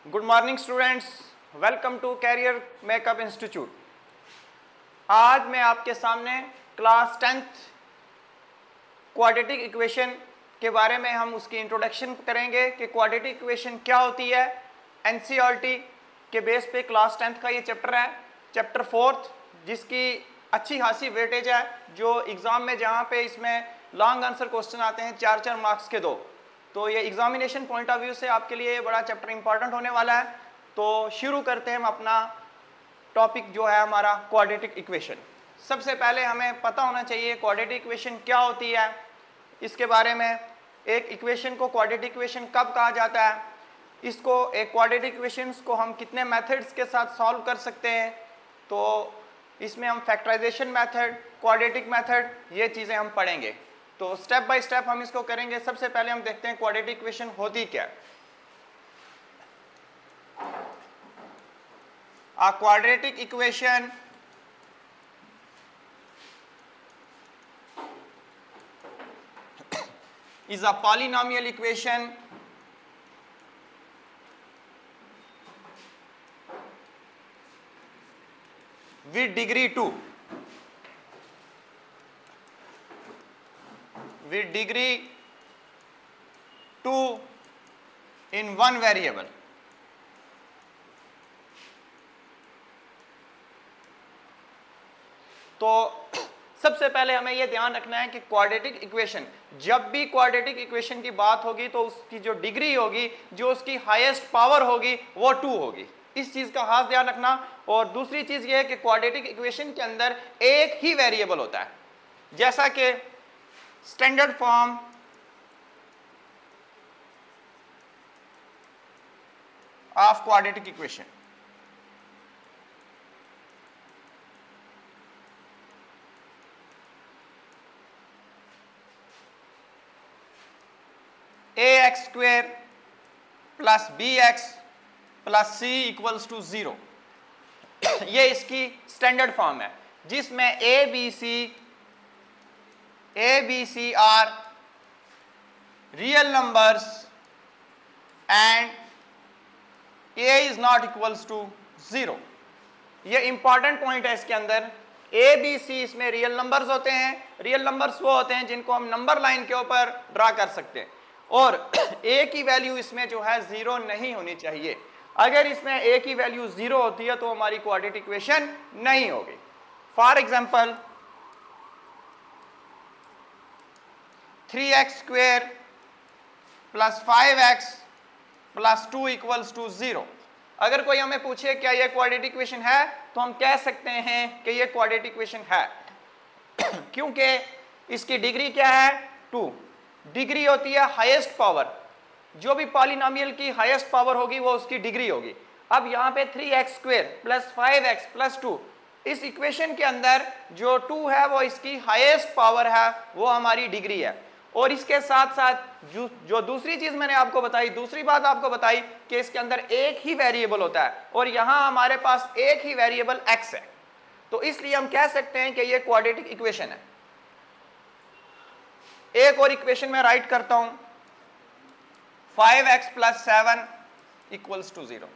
Good morning students, welcome to career makeup institute. आज मैं आपके सामने क्लास 10th क्वाड्रेटिक इक्वेशन के बारे में हम उसकी इंट्रोडक्शन करेंगे कि क्वाड्रेटिक इक्वेशन क्या होती है। एनसीईआरटी के बेस पे क्लास 10th का ये चैप्टर है, चैप्टर 4th, जिसकी अच्छी खासी वेटेज है। जो एग्ज़ाम में जहाँ पे इसमें लॉन्ग आंसर क्वेश्चन आते हैं 4-4 मार्क्स के दो, तो ये एग्जामिनेशन पॉइंट ऑफ व्यू से आपके लिए बड़ा चैप्टर इंपॉर्टेंट होने वाला है। तो शुरू करते हैं हम अपना टॉपिक जो है हमारा क्वाड्रेटिक इक्वेशन। सबसे पहले हमें पता होना चाहिए क्वाड्रेटिक इक्वेशन क्या होती है, इसके बारे में। एक इक्वेशन को क्वाड्रेटिक इक्वेशन कब कहा जाता है, इसको एक क्वाड्रेटिक इक्वेशंस को हम कितने मेथड्स के साथ सॉल्व कर सकते हैं, तो इसमें हम फैक्टराइजेशन मेथड, क्वाड्रेटिक मेथड, ये चीज़ें हम पढ़ेंगे। तो स्टेप बाय स्टेप हम इसको करेंगे। सबसे पहले हम देखते हैं क्वाड्रेटिक इक्वेशन होती क्या है। A quadratic equation is a polynomial equation with degree 2, with degree 2 in one variable। तो सबसे पहले हमें यह ध्यान रखना है कि क्वाड्रेटिक इक्वेशन, जब भी क्वाड्रेटिक इक्वेशन की बात होगी तो उसकी जो डिग्री होगी, जो उसकी हाईएस्ट पावर होगी, वो 2 होगी। इस चीज का खास ध्यान रखना। और दूसरी चीज यह है कि क्वाड्रेटिक इक्वेशन के अंदर एक ही वेरिएबल होता है, जैसा कि standard form of quadratic equation. ax square plus bx plus c equals to 0, ये इसकी स्टैंडर्ड फॉर्म है, जिसमें a b c are real numbers and a is not equals to 0। ये इंपॉर्टेंट पॉइंट है इसके अंदर। a b c इसमें real numbers होते हैं। रियल नंबर्स वो होते हैं जिनको हम नंबर लाइन के ऊपर ड्रा कर सकते हैं, और a की वैल्यू इसमें जो है 0 नहीं होनी चाहिए। अगर इसमें a की वैल्यू 0 होती है तो हमारी क्वाड्रेटिक इक्वेशन नहीं होगी। For example 3x square plus 5x plus 2 equals to 0। अगर कोई हमें पूछे क्या यह क्वाड्रेटिक इक्वेशन है, तो हम कह सकते हैं कि यह क्वाड्रेटिक इक्वेशन है, क्योंकि इसकी डिग्री क्या है, 2। डिग्री होती है हाईएस्ट पावर। जो भी पॉलिनोमियल की हाईएस्ट पावर होगी वो उसकी डिग्री होगी। अब यहाँ पे 3x square plus 5x plus 2, इस इक्वेशन के अंदर जो 2 है वो इसकी हाईएस्ट पावर है, वो हमारी डिग्री है। और इसके साथ साथ जो दूसरी चीज मैंने आपको बताई, दूसरी बात आपको बताई कि इसके अंदर एक ही वेरिएबल होता है, और यहाँ हमारे पास एक ही वेरिएबल x है। तो इसलिए हम कह सकते हैं कि ये क्वाड्रेटिक इक्वेशन है। एक और इक्वेशन में राइट करता हूं, 5x प्लस 7 इक्वल्स टू 0।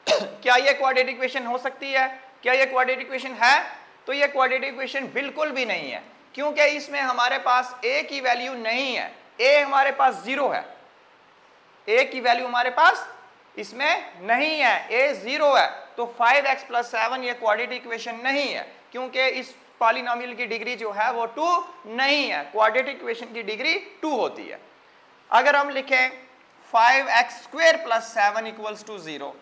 क्या यह क्वाड्रेटिक इक्वेशन हो सकती है? क्या यह क्वाड्रेटिक इक्वेशन है? तो यह क्वाड्रेटिक इक्वेशन बिल्कुल भी नहीं है, क्योंकि इसमें हमारे पास a की वैल्यू नहीं है। a हमारे पास 0 है, a की वैल्यू हमारे पास इसमें नहीं है, a 0 है। तो 5x प्लस 7 यह क्वाड्रेटिक इक्वेशन नहीं है, क्योंकि इस पॉलिनोमियल की डिग्री जो है वो 2 नहीं है। क्वाड्रेटिक इक्वेशन की डिग्री 2 होती है। अगर हम लिखें 5x square plus 7 equals to 0,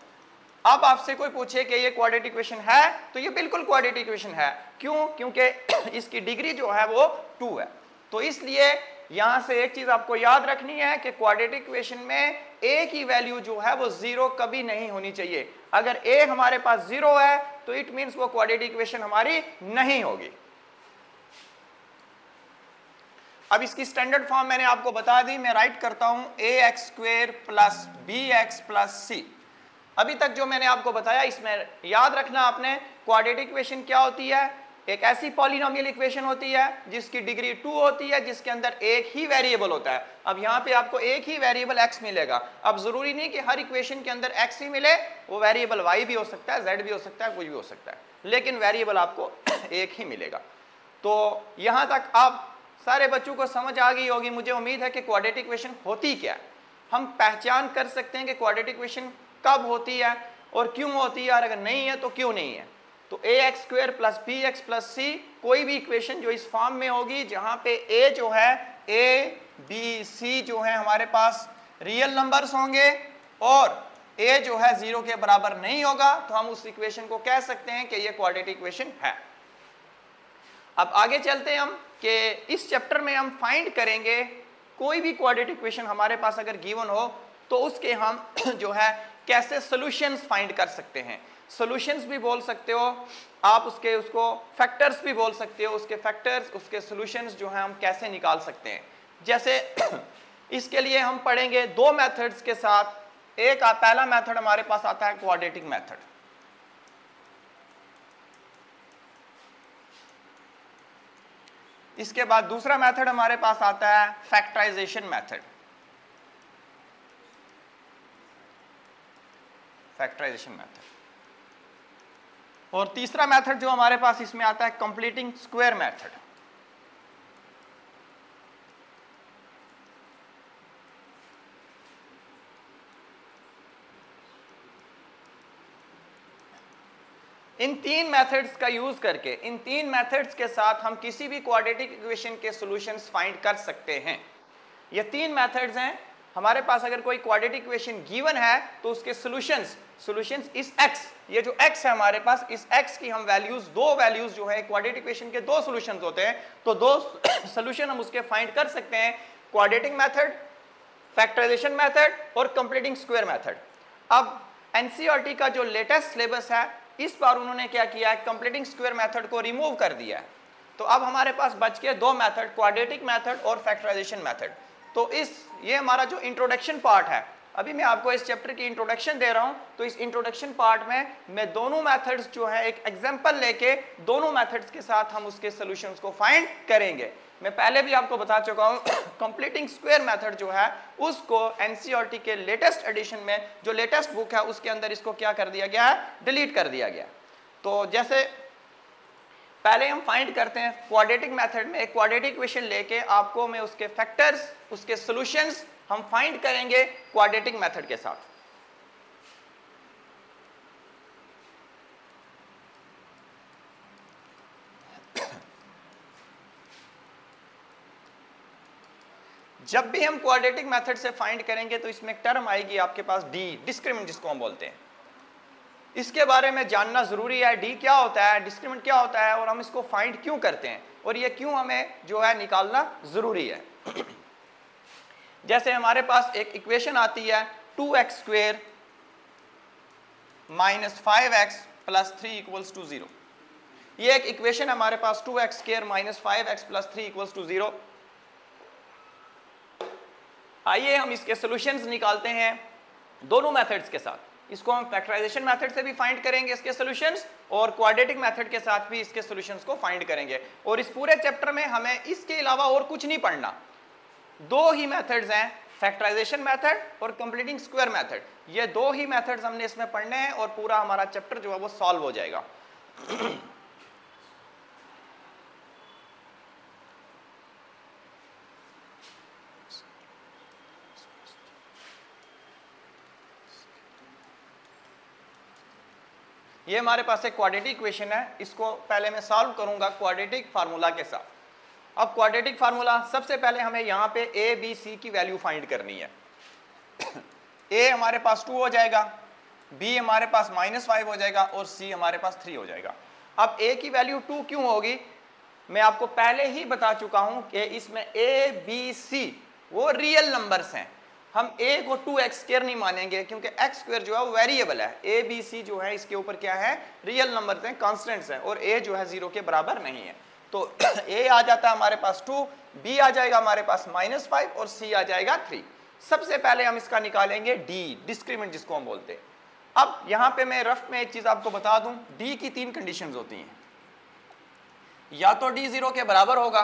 अब आपसे कोई पूछे कि ये क्वाड्रेटिक इक्वेशन है, तो ये बिल्कुल क्वाड्रेटिक इक्वेशन है। क्यों? क्योंकि इसकी डिग्री जो है वो 2 है। तो इसलिए यहां से एक चीज आपको याद रखनी है कि क्वाड्रेटिक इक्वेशन में a की वैल्यू जो है वो 0 कभी नहीं होनी चाहिए। अगर a हमारे पास 0 है तो इट मींस वो क्वाड्रेटिक इक्वेशन हमारी नहीं होगी। अब इसकी स्टैंडर्ड फॉर्म मैंने आपको बता दी। मैं राइट करता हूं ax square plus bx plus c। अभी तक जो मैंने आपको बताया, इसमें याद रखना आपने क्वाड्रेटिक इक्वेशन क्या होती है। एक ऐसी पॉलिनोमियल इक्वेशन होती है जिसकी डिग्री 2 होती है, जिसके अंदर एक ही वेरिएबल होता है। अब यहाँ पे आपको एक ही वेरिएबल x मिलेगा। अब जरूरी नहीं कि हर इक्वेशन के अंदर x ही मिले, वो वेरिएबल y भी हो सकता है, z भी हो सकता है, कुछ भी हो सकता है, लेकिन वेरिएबल आपको एक ही मिलेगा। तो यहाँ तक आप सारे बच्चों को समझ आ गई होगी, मुझे उम्मीद है कि क्वाड्रेटिक इक्वेशन होती क्या है। हम पहचान कर सकते हैं कि क्वाड्रेटिक इक्वेशन कब होती है और क्यों होती है, और अगर नहीं है तो क्यों नहीं है। तो ax² + bx + c कोई भी इक्वेशन जो इस फॉर्म में होगी, जहां पे a जो है a b c जो है हमारे पास रियल नंबर्स होंगे और a जो है 0 के बराबर नहीं होगा, तो हम उस इक्वेशन को कह सकते हैं कि ये क्वाड्रेटिक इक्वेशन है। अब आगे चलते हैं हम कि इस चैप्टर में हम फाइंड करेंगे कोई भी क्वाड्रेटिक इक्वेशन हमारे पास अगर गिवन हो तो उसके हम जो है कैसे सॉल्यूशंस फाइंड कर सकते हैं। सॉल्यूशंस भी बोल सकते हो आप, उसको फैक्टर्स भी बोल सकते हो, उसके फैक्टर्स उसके सॉल्यूशंस जो है हम कैसे निकाल सकते हैं। जैसे इसके लिए हम पढ़ेंगे दो मेथड्स के साथ। एक पहला मेथड हमारे पास आता है क्वाड्रेटिक मेथड, इसके बाद दूसरा मेथड हमारे पास आता है फैक्टराइजेशन मेथड। फैक्टराइजेशन मेथड और तीसरा मेथड जो हमारे पास इसमें आता है कंप्लीटिंग स्क्वायर मेथड। इन तीन मेथड्स का यूज करके, इन तीन मेथड्स के साथ हम किसी भी क्वाड्रेटिक इक्वेशन के सॉल्यूशंस फाइंड कर सकते हैं। ये तीन मेथड्स हैं हमारे पास। अगर कोई क्वाड्रेटिक इक्वेशन गिवन है तो उसके सॉल्यूशंस इस x, ये जो x है हमारे पास, इस x की हम वैल्यूज, दो वैल्यूज जो है क्वाड्रेटिक इक्वेशन के दो सॉल्यूशंस होते हैं, तो दो सॉल्यूशन हम उसके फाइंड कर सकते हैं, क्वाड्रेटिक मेथड, फैक्टराइजेशन मेथड और कंप्लीटिंग स्क्वायर मेथड। अब एनसीईआरटी का जो लेटेस्ट सिलेबस है, इस बार उन्होंने क्या किया है, कंप्लीटिंग स्क्वायर मेथड को रिमूव कर दिया है। तो अब हमारे पास बच के दो मेथड, क्वाड्रेटिक मेथड और फैक्टराइजेशन मेथड। तो ये हमारा जो इंट्रोडक्शन पार्ट है, अभी मैं आपको इस चैप्टर की इंट्रोडक्शन दे रहा हूं, तो इस इंट्रोडक्शन पार्ट में मैं दोनों मेथड्स जो है एक एग्जांपल लेके दोनों मेथड्स के साथ हम उसके सॉल्यूशंस को फाइंड करेंगे। मैं पहले भी आपको बता चुका हूं, कंप्लीटिंग स्क्वायर मेथड जो है उसको एनसीईआरटी के लेटेस्ट एडिशन में, जो लेटेस्ट बुक है उसके अंदर इसको क्या कर दिया गया है, डिलीट कर दिया गया। तो जैसे पहले हम फाइंड करते हैं क्वाड्रेटिक मेथड में, एक क्वाड्रेटिक इक्वेशन लेके आपको मैं उसके फैक्टर्स, उसके सॉल्यूशंस हम फाइंड करेंगे क्वाड्रेटिक मेथड के साथ। जब भी हम क्वाड्रेटिक मेथड से फाइंड करेंगे तो इसमें एक टर्म आएगी आपके पास डी, डिस्क्रिमिनेंट जिसको हम बोलते हैं। इसके बारे में जानना जरूरी है, डी क्या होता है, डिस्क्रिमिनेंट क्या होता है और हम इसको फाइंड क्यों करते हैं और ये क्यों हमें जो है निकालना जरूरी है। जैसे हमारे पास एक इक्वेशन आती है 2x² - 5x + 3 = 0। ये एक इक्वेशन हमारे पास 2x² - 5x + 3 = 0। आइए हम इसके सॉल्यूशंस निकालते हैं दोनों मेथड्स के साथ। इसको हम फैक्टराइजेशन मेथड से भी फाइंड करेंगे इसके सॉल्यूशंस, और क्वाड्रेटिक मेथड के साथ भी इसके सॉल्यूशंस को फाइंड करेंगे। और इस पूरे चैप्टर में हमें इसके अलावा और कुछ नहीं पढ़ना, दो ही मेथड्स हैं, फैक्टराइजेशन मेथड और कंप्लीटिंग स्क्वायर मेथड। ये दो ही मेथड्स हमने इसमें पढ़ने हैं और पूरा हमारा चैप्टर जो है वो सॉल्व हो जाएगा। ये हमारे पास एक क्वाड्रेटिक इक्वेशन है, इसको पहले मैं सॉल्व करूंगा क्वाड्रेटिक फार्मूला के साथ। अब क्वाड्रेटिक फार्मूला, सबसे पहले हमें यहाँ पे a b c की वैल्यू फाइंड करनी है। a हमारे पास 2 हो जाएगा, b हमारे पास -5 हो जाएगा और c हमारे पास 3 हो जाएगा। अब a की वैल्यू 2 क्यों होगी, मैं आपको पहले ही बता चुका हूं कि इसमें a b c वो रियल नंबर्स हैं। हम a को 2x² नहीं मानेंगे क्योंकि x² जो है वो वेरिएबल है। a b c जो है इसके ऊपर क्या है, रियल नंबर्स हैं, कांस्टेंट्स हैं, और a जो है 0 के बराबर नहीं है। तो a आ जाता है हमारे पास 2, b आ जाएगा हमारे पास -5 और c आ जाएगा 3। सबसे पहले हम इसका निकालेंगे d, डिस्क्रिमिनेंट जिसको हम बोलते हैं। अब यहाँ पे मैं रफ में एक चीज आपको बता दूं, d की 3 कंडीशंस होती हैं। या तो d 0 के बराबर होगा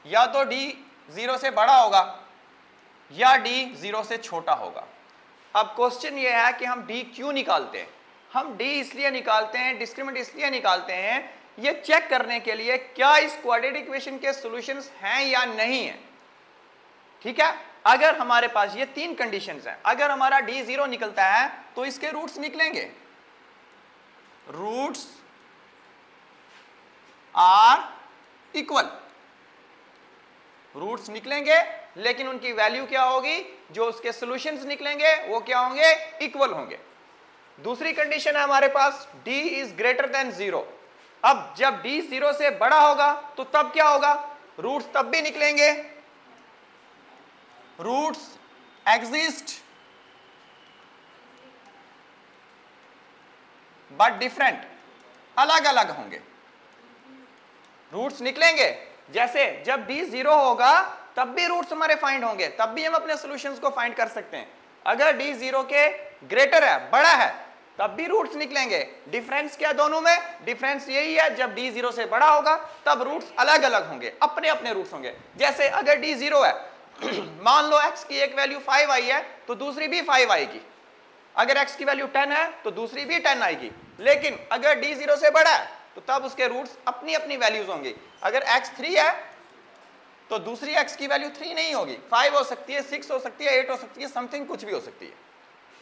या तो d 0 से बड़ा होगा या d 0 से छोटा होगा। अब क्वेश्चन ये है कि हम d क्यों निकालते हैं? हम d इसलिए निकालते हैं, डिस्क्रिमिनेंट इसलिए निकालते हैं, ये चेक करने के लिए क्या इस क्वाड्रेटिक इक्वेशन के सॉल्यूशंस हैं या नहीं है। ठीक है, अगर हमारे पास ये तीन कंडीशंस हैं, अगर हमारा d 0 निकलता है तो इसके रूट्स निकलेंगे, रूट्स आर इक्वल, रूट्स निकलेंगे लेकिन उनकी वैल्यू क्या होगी, जो उसके सॉल्यूशंस निकलेंगे वो क्या होंगे, इक्वल होंगे। दूसरी कंडीशन है हमारे पास d इज ग्रेटर देन 0। अब जब d 0 से बड़ा होगा तो तब क्या होगा, रूट्स तब भी निकलेंगे, रूट्स एग्जिस्ट बट डिफरेंट, अलग अलग होंगे, रूट्स निकलेंगे। जैसे जब d 0 होगा तब भी रूट्स हमारे फाइंड होंगे, तब भी हम अपने सॉल्यूशंस को फाइंड कर सकते हैं। अगर d 0 के ग्रेटर है, बड़ा है, तब भी रूट्स निकलेंगे। डिफरेंस क्या दोनों में, डिफरेंस यही है जब d 0 से बड़ा होगा तब रूट्स अलग अलग होंगे, अपने अपने रूट्स होंगे। जैसे अगर d 0 है मान लो x की एक वैल्यू 5 आई है तो दूसरी भी 5 आएगी, अगर x की वैल्यू 10 है तो दूसरी भी 10 आएगी। लेकिन अगर d 0 से बड़ा है तो तब उसके रूट्स अपनी अपनी वैल्यूज होंगी। अगर x 3 है तो दूसरी x की वैल्यू 3 नहीं होगी, 5 हो सकती है, 6 हो सकती है, 8 हो सकती है, समथिंग कुछ भी हो सकती है।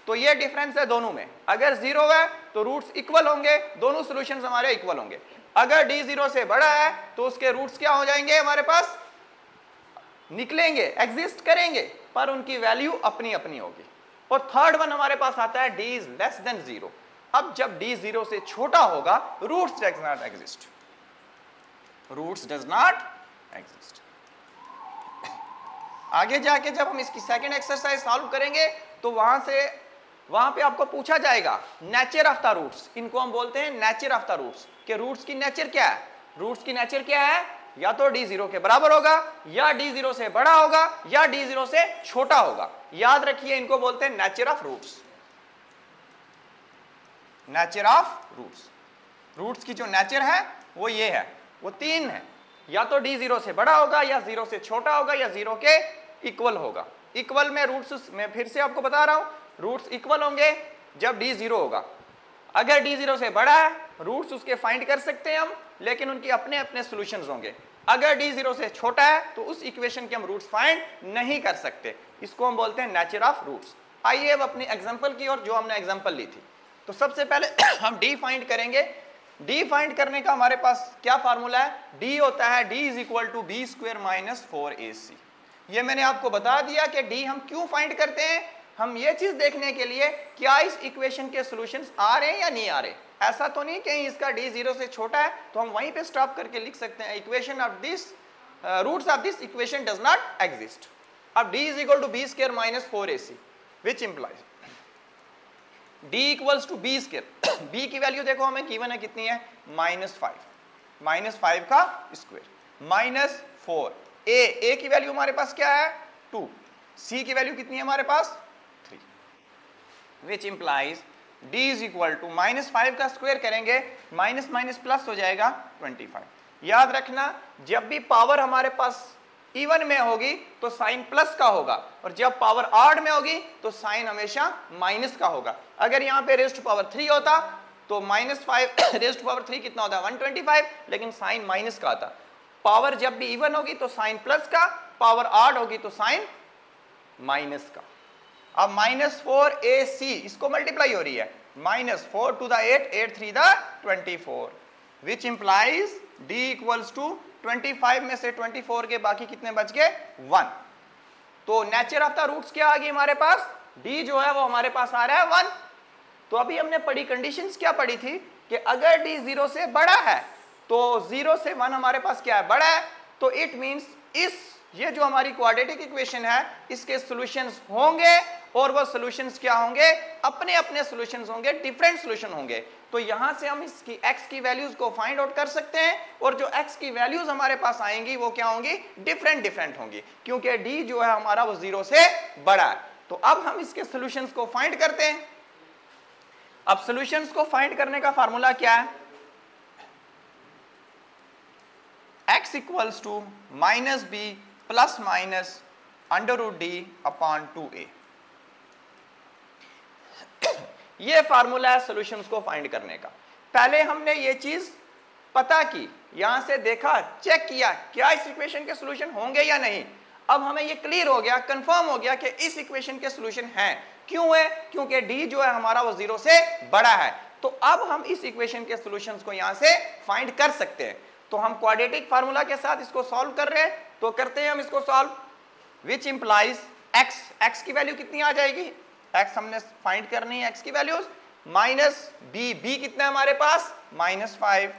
तो ये डिफरेंस है दोनों में। अगर 0 है तो रूट्स इक्वल होंगे, दोनों सॉल्यूशंस हमारे इक्वल होंगे। अगर d 0 से बड़ा है तो उसके रूट्स क्या हो जाएंगे, हमारे पास निकलेंगे, एग्जिस्ट करेंगे, पर उनकी वैल्यू अपनी अपनी होगी। और थर्ड वन हमारे पास आता है d इज लेस देन 0। अब जब d 0 से छोटा होगा, roots does not exist, roots does not exist. आगे जाके जब हम इसकी सेकंड एक्सरसाइज सॉल्व करेंगे तो वहां पे आपको पूछा जाएगा नेचर ऑफ द रूट्स, इनको हम बोलते हैं नेचर ऑफ द रूट्स, कि रूट्स की नेचर क्या है। रूट्स की नेचर क्या है, या तो d 0 के बराबर होगा या d 0 से बड़ा होगा या d 0 से छोटा होगा। याद रखिए, इनको बोलते हैं nature of roots, nature of roots. Roots की जो नेचर है वो ये है, वो तीन है, या तो d 0 से बड़ा होगा या 0 से छोटा होगा या 0 के इक्वल होगा। इक्वल में रूट्स, मैं फिर से आपको बता रहा हूं, रूट्स इक्वल होंगे जब d 0 होगा। अगर d 0 से बड़ा है, रूट्स उसके फाइंड कर सकते हैं हम, लेकिन उनके अपने अपने सॉल्यूशंस होंगे। अगर d 0 से छोटा है तो उस इक्वेशन के हम रूट्स फाइंड नहीं कर सकते, इसको हम बोलते हैं नेचर ऑफ रूट्स। आइए अब अपनी एग्जांपल की और, जो हमने एग्जांपल ली थी। तो सबसे पहले हम d फाइंड करेंगे। d फाइंड करने का हमारे पास क्या फार्मूला है, d होता है d is equal to B square minus 4ac। ये मैंने आपको बता दिया कि d हम क्यों फाइंड करते हैं, हम ये चीज देखने के लिए क्या इस इक्वेशन के सॉल्यूशंस आ रहे हैं या नहीं आ रहे। ऐसा तो नहीं कहीं इसका d 0 से छोटा है तो हम वहीं पे स्टॉप करके लिख सकते हैं equation of this, roots of this equation does not exist. अब d is equal to B square minus 4ac which implies d equals to B square. b की वैल्यू देखो हमें गिवन है, कितनी है, -5, -5 का स्क्वायर माइनस 4। a की value हमारे पास क्या है, 2। c की वैल्यू कितनी है हमारे पास, 3, which implies d is equal to -5 का स्क्वायर करेंगे, माइनस माइनस प्लस हो जाएगा 25। याद रखना, जब भी पावर हमारे पास इवन में होगी तो साइन प्लस का होगा, और जब पावर ऑड में होगी तो साइन हमेशा माइनस का होगा। अगर यहाँ पे रेज़ टू पावर 3 होता तो -5 रेज़ टू पावर 3 कितना होता, 125, लेकिन साइन माइनस का आता। पावर जब भी इवन होगी तो साइन प्लस का, पावर ऑड होगी तो साइन माइनस का। अब -4ac इसको मल्टीप्लाई हो रही है, -4 to the 8, 8 3 the 24, which implies d equals to 25 में से 24 के बाकी कितने बच गए, 1। तो नेचर ऑफ द रूट्स क्या आ गई हमारे पास, d जो है वो हमारे पास आ रहा है 1। तो अभी हमने पढ़ी कंडीशंस क्या पढ़ी थी कि अगर d 0 से बड़ा है तो 0 से 1 हमारे पास क्या है, बड़ा है। तो इट मींस ये जो हमारी क्वाड्रेटिक इक्वेशन है इसके सॉल्यूशंस होंगे, और वो सॉल्यूशंस क्या होंगे, अपने अपने सॉल्यूशंस होंगे, डिफरेंट सॉल्यूशन होंगे। तो यहां से हम इसकी x की वैल्यूज को फाइंड आउट कर सकते हैं, और जो x की वैल्यूज हमारे पास आएंगी वो क्या होंगी, डिफरेंट होंगी, क्योंकि d जो है हमारा वो 0 से बड़ा है। तो अब हम इसके सॉल्यूशंस को फाइंड करते हैं। अब सॉल्यूशंस को फाइंड करने का फार्मूला क्या है, x equals to minus B plus minus under root D upon 2a। ये फार्मूला है सॉल्यूशंस को फाइंड करने का। पहले हमने ये चीज पता की, यहां से देखा, चेक किया क्या इस इक्वेशन के सॉल्यूशन होंगे या नहीं। अब हमें ये क्लियर हो गया, कंफर्म हो गया कि इस इक्वेशन के सॉल्यूशन हैं। क्यों है? क्योंकि डी जो है हमारा वो 0 से बड़ा है। तो अब हम इस इक्वेशन के सॉल्यूशंस को यहां से फाइंड कर सकते हैं। तो हम क्वाड्रेटिक फार्मूला के साथ इसको सॉल्व कर रहे हैं, तो करते हैं हम इसको सॉल्व, विच इंप्लाइज x की वैल्यू कितनी आ जाएगी, x हमने फाइंड करनी है, x की वैल्यूज, माइनस b कितना है हमारे पास, -5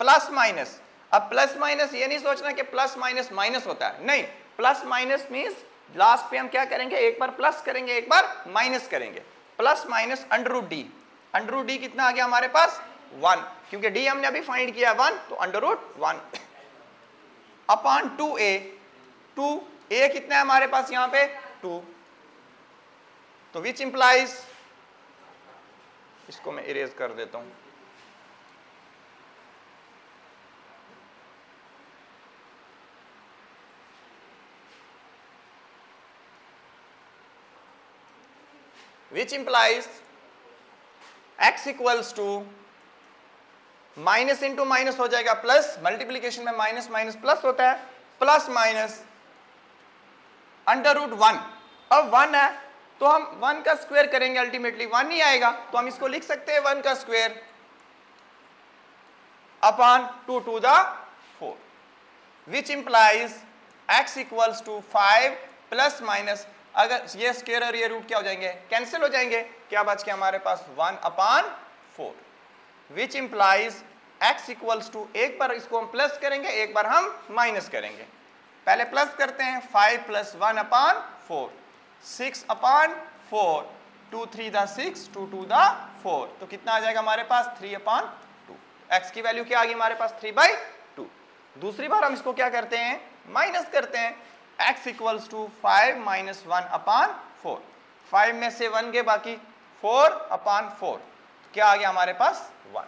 प्लस माइनस। अब प्लस माइनस ये नहीं सोचना कि प्लस माइनस माइनस होता है, नहीं, प्लस माइनस मींस लास्ट पे हम क्या करेंगे, एक बार प्लस करेंगे एक बार माइनस करेंगे। Plus minus under root D कितना आ गया हमारे पास 1, क्योंकि डी हमने अभी फाइंड किया 1, तो अंडर रूट 1 अपॉन 2a कितना है हमारे पास यहां पे 2। तो विच इंप्लाइज, इसको मैं इरेज कर देता हूं, which implies x equals to minus into minus हो जाएगा प्लस, मल्टीप्लीकेशन में माइनस माइनस प्लस होता है, प्लस माइनस अंडर रूट 1। अब 1 है तो हम 1 का स्क्वायर करेंगे, अल्टीमेटली 1 ही आएगा, तो हम इसको लिख सकते हैं 1 का square upon 2 to the 4, which implies x equals to 5 plus minus, अगर ये स्क्वायर और ये रूट क्या हो जाएंगे, कैंसिल हो जाएंगे, क्या बच के हमारे पास 1 upon 4, which implies x equals to, एक बार इसको हम प्लस करेंगे एक बार हम माइनस करेंगे। पहले प्लस करते हैं, 5 plus 1 upon 4, 6 upon 4, 2 3 the 6, 2 2 the 4, तो कितना आ जाएगा हमारे पास 3 अपॉन 2। x की वैल्यू क्या आ गई हमारे पास 3/2। दूसरी बार हम इसको क्या करते हैं, माइनस करते हैं, x equals to 5 minus 1 upon 4, 5 में से 1 गए बाकी 4 अपॉन 4, क्या आ गया हमारे पास 1।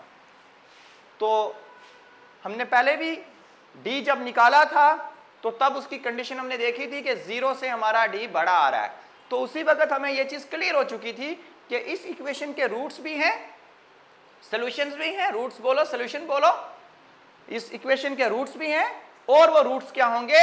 तो हमने पहले भी d जब निकाला था तो तब उसकी कंडीशन हमने देखी थी कि 0 से हमारा d बड़ा आ रहा है, तो उसी वक्त हमें यह चीज क्लियर हो चुकी थी कि इस इक्वेशन के रूट्स भी हैं, सॉल्यूशंस भी हैं, रूट्स बोलो सॉल्यूशन बोलो, इस इक्वेशन के रूट्स भी हैं, और वो रूट्स क्या होंगे,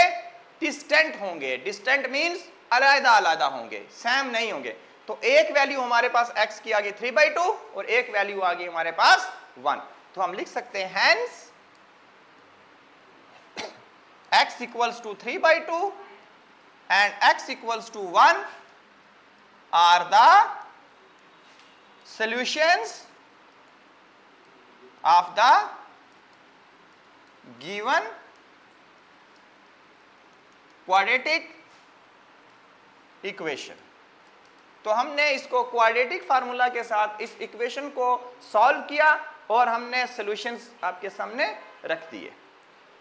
डिस्टेंट होंगे। डिस्टेंट मींस अलग-अलग होंगे, सेम नहीं होंगे। तो एक वैल्यू हमारे पास x की आ गई 3/2 और एक वैल्यू आ गई हमारे पास 1, तो हम लिख सकते हैं hence x equals to 3/2 and x equals to 1 are the solutions of the given quadratic equation. तो हमने इसको क्वाड्रेटिक फार्मूला के साथ इस इक्वेशन को सॉल्व किया और हमने सॉल्यूशंस आपके सामने रख दिए।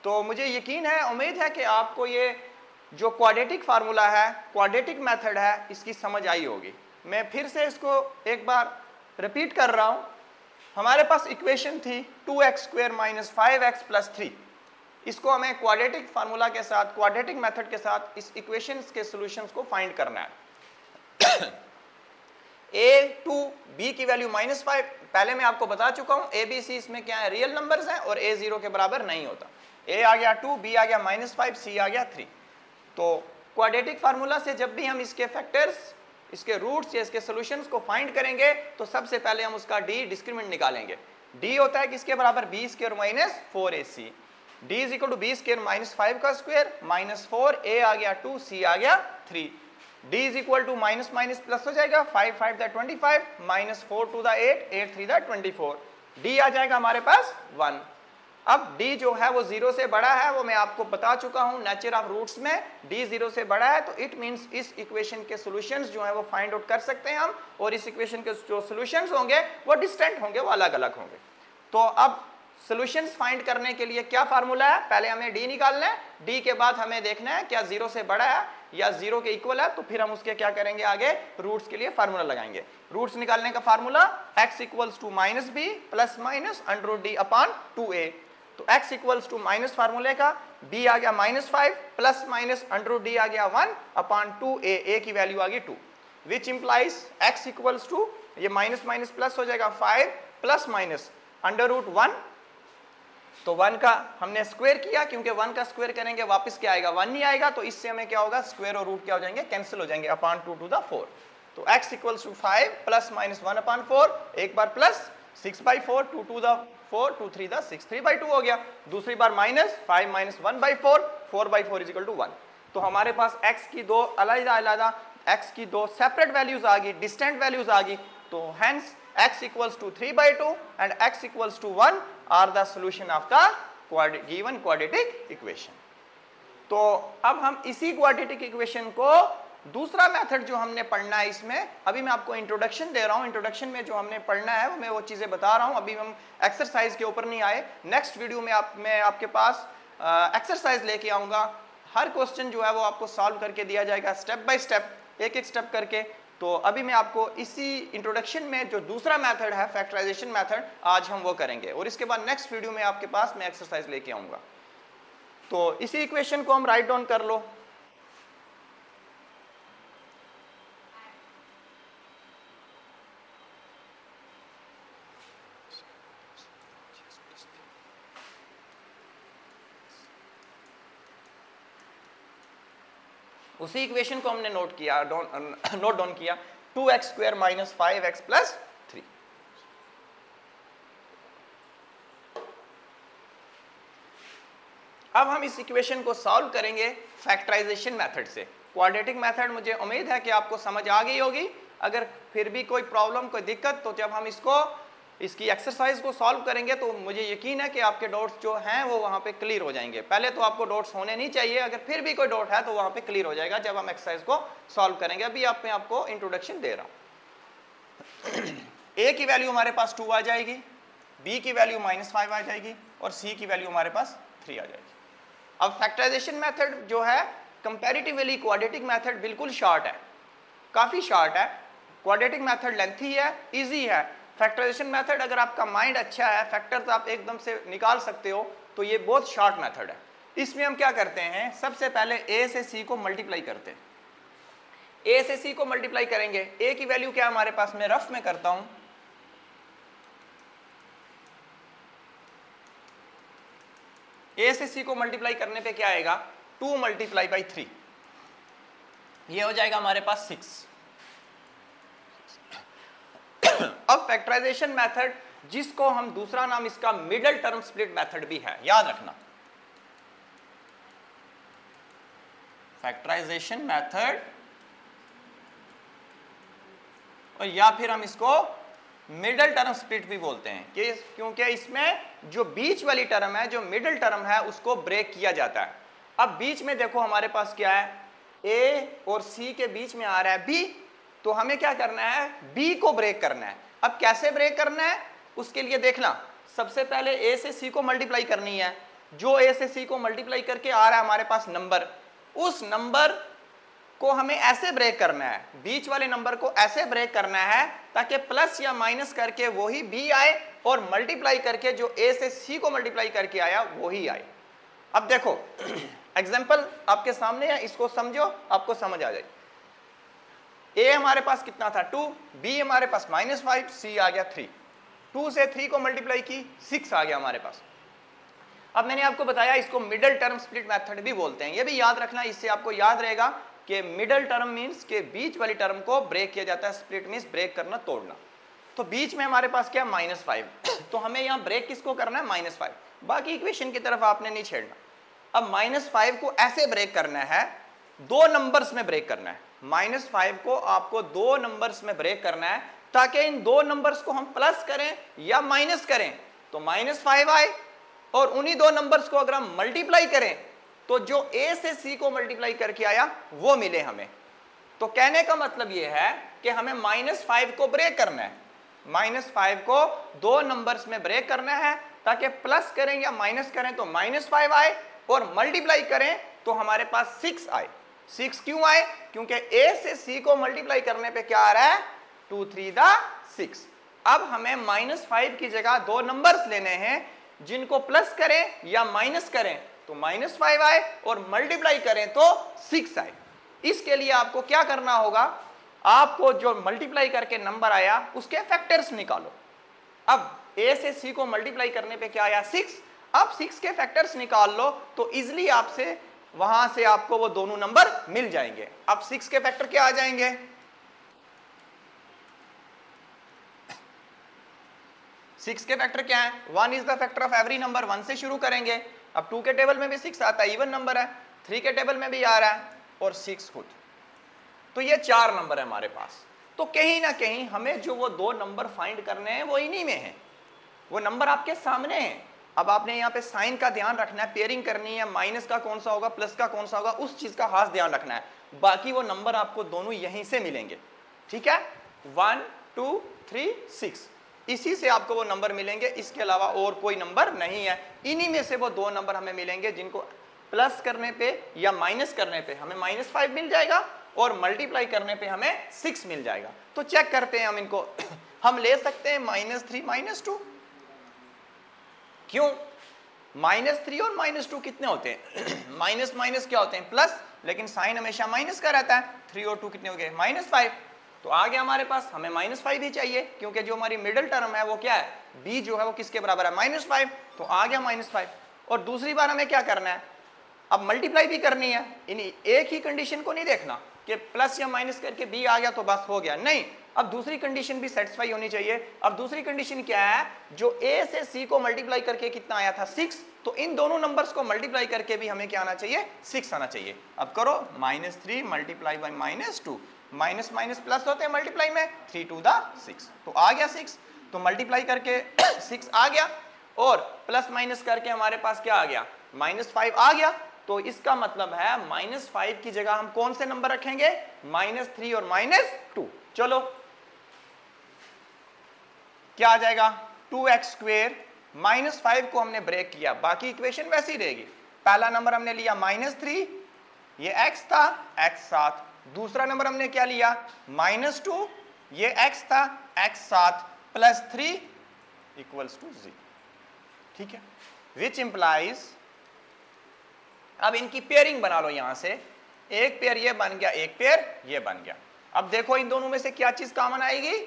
तो मुझे यकीन है, उम्मीद है कि आपको ये जो क्वाड्रेटिक फार्मूला है, क्वाड्रेटिक मेथड है, इसकी समझ आई होगी। मैं फिर से इसको एक बार रिपीट कर रहा हूं। हमारे पास इक्वेशन थी 2x² - 5x + 3, इसको हमें क्वाड्रेटिक फार्मूला के साथ, क्वाड्रेटिक मेथड के साथ इस इक्वेशंस के सॉल्यूशंस को फाइंड करना है। a to b की वैल्यू -5, पहले मैं आपको बता चुका हूं, a b c इसमें क्या है, रियल नंबर्स हैं और a 0 के बराबर नहीं होता। a आ गया 2, b आ गया -5, c आ गया 3। तो क्वाड्रेटिक फार्मूला से जब भी हम इसके फैक्टर्स, इसके रूट्स या इसके सॉल्यूशंस को फाइंड करेंगे तो सबसे पहले हम उसका d डिस्क्रिमिनेंट निकालेंगे। d होता है किसके बराबर, b² - 4ac, d = b² - 5 का स्क्वायर -4, a आ गया 2, c आ गया 3, d = माइनस माइनस प्लस हो जाएगा, 5 5 = 25, -4 2 = 8, 8 3 = 24, d आ जाएगा हमारे पास 1। अब d जो है वो 0 से बड़ा है, वो मैं आपको बता चुका हूं नेचर ऑफ रूट्स में, d 0 से बड़ा है, तो इट मींस इस इक्वेशन के सॉल्यूशंस जो है वो फाइंड आउट कर सकते हैं हम, और इस इक्वेशन के जो सॉल्यूशंस होंगे वो डिस्टेंट होंगे, वो अलग अलग होंगे। तो अब सॉल्यूशंस फाइंड करने के लिए क्या फार्मूला है, पहले हमें d निकालना है, d के बाद हमें देखना है क्या 0 से बड़ा है या 0 के इक्वल है, तो फिर हम उसके क्या करेंगे, आगे रूट्स के लिए फार्मूला लगाएंगे। रूट्स निकालने का formula x = -b + - √d upon 2a। तो x इक्वल्स टू माइनस फार्मूले का b आ गया -5 प्लस माइनस √d आ गया 1/2a, a की वैल्यू आ गई 2, which implies x equals to ये माइनस माइनस प्लस हो जाएगा 5 प्लस माइनस √1, तो 1 का हमने स्क्वायर किया, क्योंकि 1 का स्क्वायर करेंगे वापस क्या आएगा 1 नहीं आएगा, तो इससे हमें क्या होगा स्क्वायर और रूट क्या हो जाएंगे कैंसिल हो जाएंगे, /2 to the 4। तो x equals to 5 plus minus 1/4, एक बार प्लस 6/4, 2 to the 4, 2 3 the 6, 3/2 हो गया, दूसरी बार minus 5 minus 1/4, 4/4 is equal to 1। तो हमारे पास x की दो अलग-अलग x की दो सेपरेट वैल्यूज आ गई, डिस्टेंट वैल्यूज आ गई, तो hence x equals to 3/2 and x equals to 1 are the solution of the given quadratic equation। तो अब हम इसी quadratic equation को दूसरा मेथड जो हमने पढ़ना है, इसमें अभी मैं आपको इंट्रोडक्शन दे रहा हूं, इंट्रोडक्शन में जो हमने पढ़ना है मैं वो चीजें बता रहा हूं, अभी हम एक्सरसाइज के ऊपर नहीं आए। नेक्स्ट वीडियो में मैं आपके पास एक्सरसाइज लेके आऊंगा, हर क्वेश्चन जो है वो आपको सॉल्व करके दिया जाएगा स्टेप बाय स्टेप, एक एक स्टेप करके। तो अभी मैं आपको इसी इंट्रोडक्शन में जो दूसरा मेथड है फैक्टराइजेशन मेथड, आज हम वो करेंगे, और इसके बाद नेक्स्ट वीडियो में आपके पास मैं एक्सरसाइज लेके आऊंगा। तो इसी इक्वेशन को हम राइट डाउन कर लो। उसी इक्वेशन को हमने नोट डाउन किया 2x² - 5x + 3। अब हम इस इक्वेशन को सॉल्व करेंगे फैक्टराइजेशन मेथड से। क्वाड्रेटिक मेथड मुझे उम्मीद है कि आपको समझ आ गई होगी। अगर फिर भी कोई प्रॉब्लम, कोई दिक्कत, तो जब हम इसकी एक्सरसाइज को सॉल्व करेंगे तो मुझे यकीन है कि आपके डाउट्स जो हैं वो वहाँ पे क्लियर हो जाएंगे। पहले तो आपको डाउट्स होने नहीं चाहिए, अगर फिर भी कोई डाउट है तो वहाँ पे क्लियर हो जाएगा जब हम एक्सरसाइज को सॉल्व करेंगे। अभी मैं आपको इंट्रोडक्शन दे रहा हूँ। a की वैल्यू हमारे पास 2 आ जाएगी, b की वैल्यू -5 आ जाएगी, और c की वैल्यू हमारे पास 3 आ जाएगी। अब फैक्टराइजेशन मेथड जो है कंपैरेटिवली क्वाड्रेटिक मेथड बिल्कुल शॉर्ट है, काफ़ी शॉर्ट है। क्वाड्रेटिक मेथड लेंथी है, ईजी है। फैक्टराइजेशन मेथड अगर आपका माइंड अच्छा है, फैक्टर्स आप एकदम से निकाल सकते हो, तो ये बहुत शॉर्ट मेथड है। इसमें हम क्या करते हैं, सबसे पहले a से c को मल्टीप्लाई करते हैं। a से c को मल्टीप्लाई करेंगे, a की वैल्यू क्या हमारे पास, मैं रफ में करता हूं, a से c को मल्टीप्लाई करने पे क्या आएगा 2 × 3, ये हो जाएगा हमारे पास 6। अब फैक्टराइजेशन मेथड, जिसको हम दूसरा नाम इसका मिडल टर्म स्प्लिट मेथड भी है, याद रखना। फैक्टराइजेशन मेथड, और या फिर हम इसको मिडल टर्म स्प्लिट भी बोलते हैं, क्योंकि इसमें जो बीच वाली टर्म है, जो मिडल टर्म है, उसको ब्रेक किया जाता है। अब बीच में देखो हमारे पास क्या है, a और c के बीच में आ रहा है b, तो हमें क्या करना है, b को ब्रेक करना है। अब कैसे ब्रेक करना है, उसके लिए देखना, सबसे पहले a से c को मल्टीप्लाई करनी है। जो a से c को मल्टीप्लाई करके आ रहा है हमारे पास नंबर, उस नंबर को हमें ऐसे ब्रेक करना है, बीच वाले नंबर को ऐसे ब्रेक करना है ताकि प्लस या माइनस करके वही b आए, और मल्टीप्लाई करके जो a से c को मल्टीप्लाई करके आया वही आए। अब देखो एग्जाम्पल आपके सामने है, इसको समझो, आपको समझ आ जाए। a हमारे पास कितना था 2, b हमारे पास -5, c आ गया 3। 2 से 3 को मल्टीप्लाई की 6 आ गया हमारे पास। अब मैंने आपको बताया इसको मिडल टर्म स्प्लिट मेथड भी बोलते हैं, ये भी याद रखना, इससे आपको याद रहेगा कि मिडल टर्म मींस के बीच वाली टर्म को ब्रेक किया जाता है। स्प्लिट मींस ब्रेक करना, तोड़ना। तो बीच में हमारे पास क्या -5, तो हमें यहाँ ब्रेक किसको करना है, -5। बाकी इक्वेशन की तरफ आपने नहीं छेड़ना। अब -5 को ऐसे ब्रेक करना है, 2 नंबर्स में ब्रेक करना है। -5 को आपको 2 नंबर्स में ब्रेक करना है, ताकि इन 2 नंबर्स को हम प्लस करें या माइनस करें तो -5 आए, और उन्हीं 2 नंबर्स को अगर हम मल्टीप्लाई करें तो जो a से c को मल्टीप्लाई करके आया वो मिले हमें। तो कहने का मतलब ये है कि हमें -5 को ब्रेक करना है, -5 को 2 नंबर्स में ब्रेक करना है, ताकि प्लस करें या माइनस करें तो -5 आए, और मल्टीप्लाई करें तो हमारे पास 6 आए। 6 क्यों आए, क्योंकि a से c को मल्टीप्लाई करने पे क्या आ रहा है, 2 3 6। अब हमें -5 की जगह 2 नंबर्स लेने हैं जिनको प्लस करें या माइनस करें तो -5 आए और मल्टीप्लाई करें तो 6 आए। इसके लिए आपको क्या करना होगा, आपको जो मल्टीप्लाई करके नंबर आया उसके फैक्टर्स निकालो। अब a से c को मल्टीप्लाई करने पे क्या आया 6, अब 6 के फैक्टर्स निकाल लो तो इजिली आपसे वहां से आपको वो दोनों नंबर मिल जाएंगे। अब 6 के फैक्टर क्या आ जाएंगे, 6 के फैक्टर क्या है, 1 is the factor of every number, 1 से शुरू करेंगे। अब 2 के टेबल में भी 6 आता है, इवन नंबर है, 3 के टेबल में भी आ रहा है और 6 खुद, तो ये 4 नंबर है हमारे पास। तो कहीं ना कहीं हमें जो वो 2 नंबर फाइंड करने हैं वो इन्हीं में है, वो नंबर आपके सामने है। अब आपने यहाँ पे साइन का ध्यान रखना है, पेयरिंग करनी है, माइनस का कौन सा होगा प्लस का कौन सा होगा, उस चीज का खास ध्यान रखना है। बाकी वो नंबर आपको दोनों यहीं से मिलेंगे, ठीक है, 1 2 3 6, इसी से आपको वो नंबर मिलेंगे, इसके अलावा और कोई नंबर नहीं है। इन्हीं में से वो 2 नंबर हमें मिलेंगे जिनको प्लस करने पे या माइनस करने पे हमें -5 मिल जाएगा और मल्टीप्लाई करने पे हमें 6 मिल जाएगा। तो चेक करते हैं हम इनको हम ले सकते हैं -3 -2, क्यों, -3 और -2 कितने होते हैं माइनस माइनस क्या होते हैं प्लस, लेकिन साइन हमेशा माइनस का रहता है। 3 और 2 कितने हो गए -5, तो आ गया हमारे पास, हमें -5 ही चाहिए क्योंकि जो हमारी मिडिल टर्म है वो क्या है, b जो है वो किसके बराबर है -5, तो आ गया -5। और दूसरी बार हमें क्या करना है, अब मल्टीप्लाई भी करनी है, एक ही कंडीशन को नहीं देखना कि प्लस या माइनस करके b आ गया तो बस हो गया, नहीं, अब दूसरी कंडीशन भी सेटिस्फाई होनी चाहिए। अब दूसरी कंडीशन क्या है, जो a से c को मल्टीप्लाई करके कितना आया था 6, तो इन दोनों नंबर्स को मल्टीप्लाई करके भी हमें क्या आना चाहिए 6 आना चाहिए। अब करो -3 multiply by -2, minus minus plus होते हैं मल्टीप्लाई में, 3 2 6, तो आ गया 6, तो मल्टीप्लाई करके 6 आ गया और प्लस माइनस करके हमारे पास क्या आ गया -5 आ गया। तो इसका मतलब है -5 की जगह हम कौन से नंबर रखेंगे, -3 और -2। चलो क्या आ जाएगा 2x², -5 को हमने ब्रेक किया, बाकी इक्वेशन वैसी रहेगी। पहला नंबर हमने लिया -3, ये x था, x 7, दूसरा नंबर हमने क्या लिया -2, ये x था, x 7 +3 = 0, ठीक है, विच इंप्लाइज, अब इनकी पेयरिंग बना लो, यहां से एक पेयर ये बन गया, एक पेयर ये बन गया। अब देखो इन दोनों में से क्या चीज कॉमन आएगी,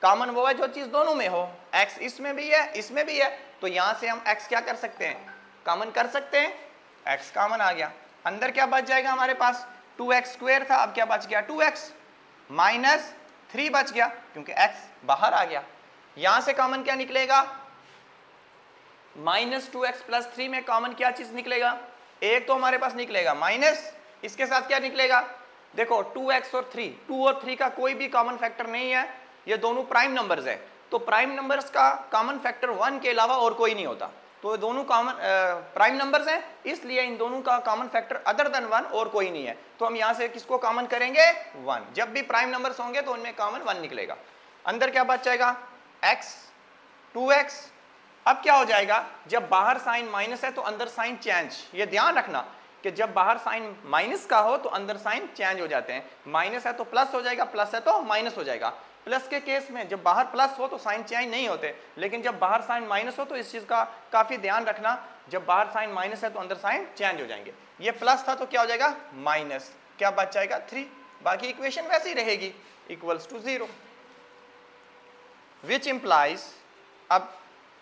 कॉमन वो है जो चीज दोनों में हो, x इसमें भी है इसमें भी है, तो यहां से हम x क्या कर सकते हैं, कॉमन कर सकते हैं, x कॉमन आ गया, अंदर क्या बच जाएगा हमारे पास 2x² था, अब क्या बच गया 2x, -3 बच गया क्योंकि x बाहर आ गया। यहां से कॉमन क्या निकलेगा, -2x + 3 में कॉमन क्या चीज निकलेगा, एक तो हमारे पास निकलेगा माइनस, इसके साथ क्या निकलेगा, देखो 2x और 3, 2 और 3 का कोई भी कॉमन फैक्टर नहीं है, ये दोनों प्राइम नंबर्स है, तो प्राइम नंबर्स का कॉमन फैक्टर 1 के अलावा और कोई नहीं होता, तो ये दोनों कॉमन प्राइम नंबर्स हैं, इसलिए इन दोनों का कॉमन फैक्टर अदर देन 1 और कोई नहीं है। तो हम यहां से किसको कॉमन करेंगे 1, जब भी प्राइम नंबर्स होंगे तो उनमें कॉमन 1 निकलेगा। अंदर क्या बच जाएगा x 2x, अब क्या हो जाएगा, जब बाहर साइन माइनस है तो अंदर साइन चेंज, ये ध्यान रखना कि जब बाहर साइन माइनस का हो तो अंदर साइन चेंज हो जाते हैं, माइनस है तो प्लस हो जाएगा, प्लस है तो माइनस हो जाएगा। प्लस के केस में जब बाहर प्लस हो तो साइन चेंज नहीं होते, लेकिन जब बाहर साइन माइनस हो तो इस चीज का काफी ध्यान रखना, जब बाहर साइन माइनस है तो अंदर साइन चेंज हो जाएंगे। ये प्लस था तो क्या हो जाएगा माइनस, क्या बच जाएगा 3, बाकी इक्वेशन वैसी रहेगी = 0, विच इंप्लाइज, अब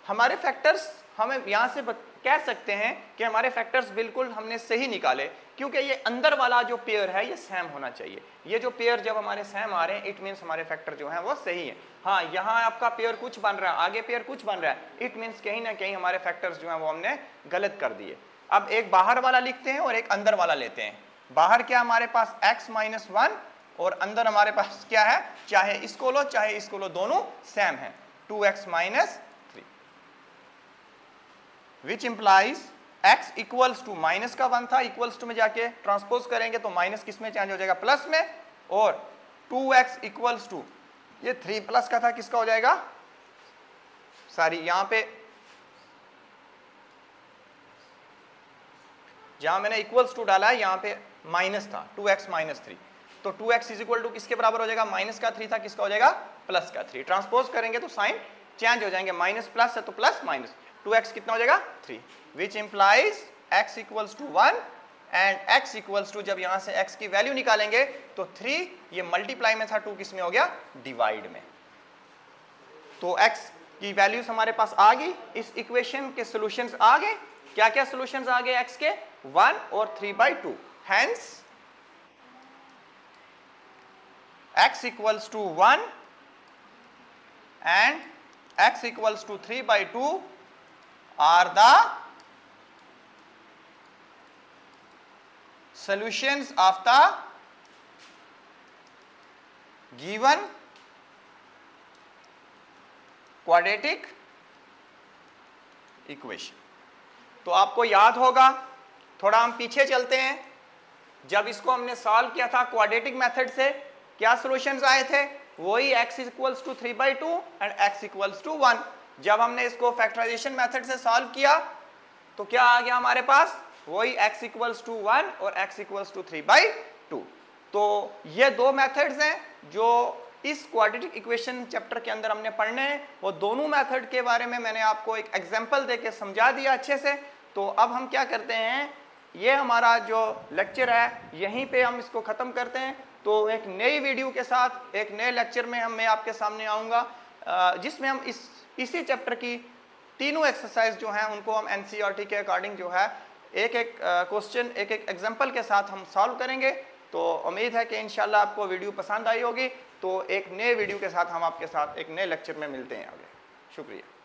हमारे फैक्टर्स हमें यहां से कह सकते हैं कि हमारे फैक्टर्स बिल्कुल हमने सही निकाले, क्योंकि ये अंदर वाला जो पेयर है ये सेम होना चाहिए, ये जो पेयर जब हमारे सेम आ रहे हैं इट मीन्स हमारे फैक्टर जो है वो सही है। हाँ, यहाँ आपका पेयर कुछ बन रहा है, आगे पेयर कुछ बन रहा है, इट मीन्स कहीं ना कहीं हमारे फैक्टर्स जो है वो हमने गलत कर दिए। अब एक बाहर वाला लिखते हैं और एक अंदर वाला लेते हैं। बाहर क्या हमारे पास x - 1 और अंदर हमारे पास क्या है, चाहे इसको लो चाहे इसको लो, दोनों सेम है, 2x - 3, which implies x = minus का 1 था, इक्वल्स टू में जाके ट्रांसपोज करेंगे तो माइनस किस में चेंज हो जाएगा प्लस में, और 2x = ये 3 प्लस का था, किसका हो जाएगा, सॉरी यहां पे जहां मैंने इक्वल्स टू डाला है यहां पे माइनस था, 2x - 3, तो 2x = किसके बराबर हो जाएगा, माइनस का 3 था, किसका हो जाएगा प्लस का 3, ट्रांसपोज करेंगे तो साइन चेंज हो जाएंगे, माइनस प्लस है तो प्लस माइनस, 2x कितना हो जाएगा 3, which implies x equals to 1 and x equals to, जब यहां से x की वैल्यू निकालेंगे तो 3, ये मल्टीप्लाई में था, 2 किस में हो गया डिवाइड में। तो x की वैल्यूज हमारे पास आ गई, इस इक्वेशन के सॉल्यूशंस आ गए। क्या क्या सॉल्यूशंस आ गए x के 1 और 3/2, hence x equals to 1 and x equals to 3/2 are the solutions of the given quadratic equation। तो आपको याद होगा, थोड़ा हम पीछे चलते हैं, जब इसको हमने सॉल्व किया था क्वाड्रेटिक मेथड से, क्या सॉल्यूशंस आए थे, वही x equals to 3/2 and x equals to 1। जब हमने इसको फैक्टराइजेशन मेथड से सॉल्व किया तो क्या आ गया हमारे पास, वही x इक्वल्स टू 1 और x इक्वल्स टू 3/2। तो ये दो मेथड्स हैं जो इस क्वाड्रेटिक इक्वेशन चैप्टर के अंदर हमने पढ़ने हैं। वो दोनों मेथड के बारे में मैंने आपको एक एग्जांपल देके समझा दिया अच्छे से। तो अब हम क्या करते हैं, ये हमारा जो लेक्चर है यहीं पे हम इसको ख़त्म करते हैं। तो एक नई वीडियो के साथ एक नए लेक्चर में मैं आपके सामने आऊँगा, जिसमें हम इसी चैप्टर की तीनों एक्सरसाइज जो हैं उनको हम NCERT के अकॉर्डिंग जो है एक एक क्वेश्चन एक एक एग्जांपल के साथ हम सॉल्व करेंगे। तो उम्मीद है कि इंशाल्लाह आपको वीडियो पसंद आई होगी। तो एक नए वीडियो के साथ हम आपके साथ एक नए लेक्चर में मिलते हैं आगे। शुक्रिया।